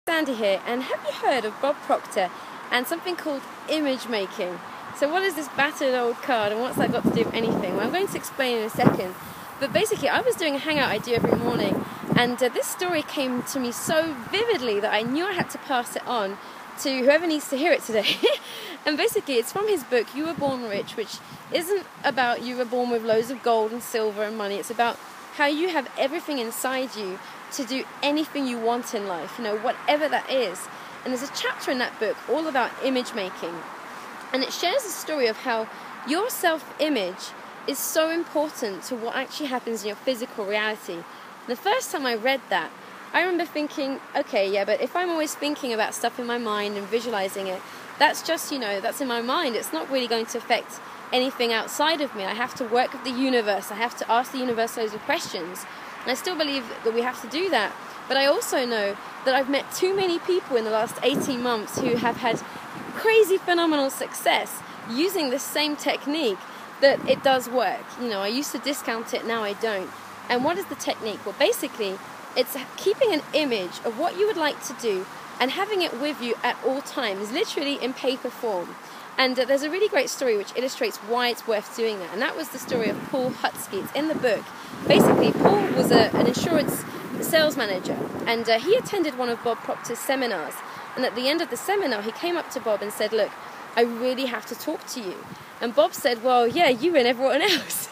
Sandy here, and have you heard of Bob Proctor and something called image making? So what is this battered old card and what's that got to do with anything? Well, I'm going to explain in a second, but basically I was doing a hangout I do every morning, and this story came to me so vividly that I knew I had to pass it on to whoever needs to hear it today. And basically it's from his book You Were Born Rich, which isn't about you were born with loads of gold and silver and money. It's about how you have everything inside you to do anything you want in life, whatever that is. And there's a chapter in that book all about image making, and it shares the story of how your self-image is so important to what actually happens in your physical reality. And the first time I read that, I remember thinking, okay, yeah, but if I'm always thinking about stuff in my mind and visualizing it, that's just, that's in my mind. It's not really going to affect anything outside of me. I have to work with the universe. I have to ask the universe loads of questions. And I still believe that we have to do that. But I also know that I've met too many people in the last 18 months who have had crazy phenomenal success using this same technique, that it does work. I used to discount it, now I don't. And what is the technique? Well, basically, it's keeping an image of what you would like to do and having it with you at all times, literally in paper form. And there's a really great story which illustrates why it's worth doing that. And that was the story of Paul Hutsky. It's in the book. Basically, Paul was an insurance sales manager, and he attended one of Bob Proctor's seminars. And at the end of the seminar, he came up to Bob and said, "Look, I really have to talk to you." And Bob said, "Well, yeah, you and everyone else."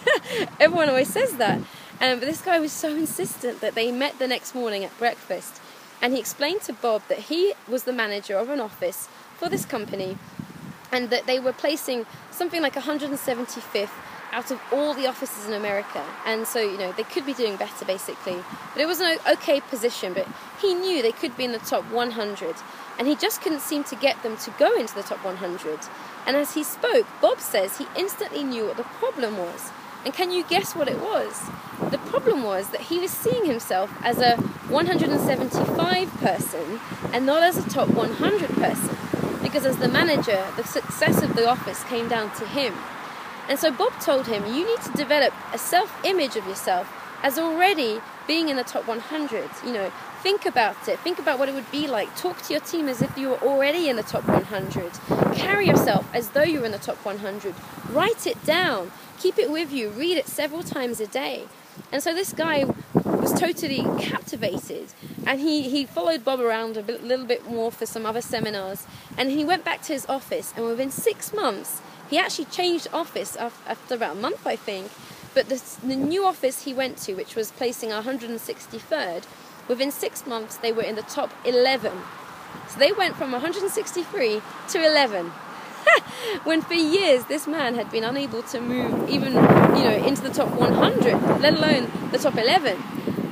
Everyone always says that. But this guy was so insistent that they met the next morning at breakfast. And he explained to Bob that he was the manager of an office for this company, and that they were placing something like 175th out of all the offices in America. And so, they could be doing better, basically. But it was an okay position, but he knew they could be in the top 100. And he just couldn't seem to get them to go into the top 100. And as he spoke, Bob says he instantly knew what the problem was. And can you guess what it was? The problem was that he was seeing himself as a 175 person and not as a top 100 person. Because as the manager, the success of the office came down to him. And so Bob told him, you need to develop a self-image of yourself as already being in the top 100. Think about it. Think about what it would be like. Talk to your team as if you were already in the top 100. Carry yourself as though you were in the top 100. Write it down. Keep it with you. Read it several times a day. And so this guy was totally captivated, and he followed Bob around a little bit more for some other seminars, and he went back to his office, and within 6 months he actually changed office after about a month, I think. But the new office he went to, which was placing 163rd, within 6 months they were in the top 11. So they went from 163 to 11. When for years this man had been unable to move even, into the top 100, let alone the top 11.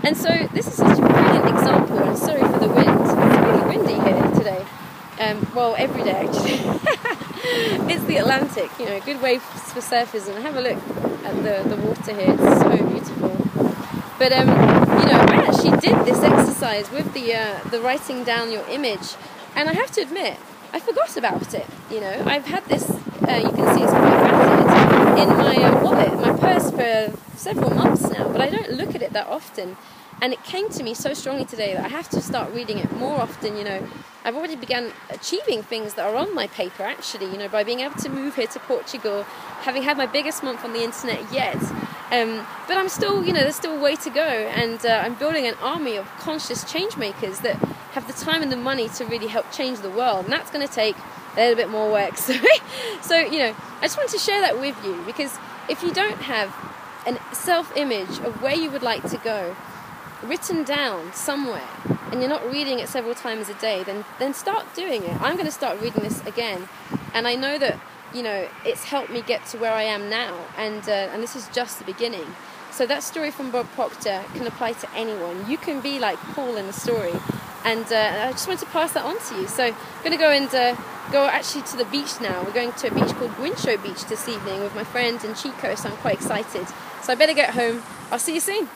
And so this is such a brilliant example, and sorry for the wind. It's really windy here today. Well, every day actually. It's the Atlantic, good waves for surfers, and have a look at the water here. It's so beautiful. But I actually did this exercise with the writing down your image, and I have to admit, I forgot about it. I've had this, you can see it's quite battered, in my wallet, my purse, for several months now, but I don't look at it that often. And it came to me so strongly today that I have to start reading it more often. I've already begun achieving things that are on my paper, actually, by being able to move here to Portugal, having had my biggest month on the internet yet. But I'm still, there's still a way to go, and I'm building an army of conscious change makers that have the time and the money to really help change the world, and that's going to take a little bit more work. So, I just wanted to share that with you, because if you don't have a self-image of where you would like to go written down somewhere, and you're not reading it several times a day, then start doing it. I'm going to start reading this again, and I know that it's helped me get to where I am now, and this is just the beginning. So that story from Bob Proctor can apply to anyone. You can be like Paul in the story, and I just wanted to pass that on to you. So I'm going to go and go actually to the beach now. We're going to a beach called Windshow Beach this evening with my friend and Chico, so I'm quite excited. So I better get home. I'll see you soon.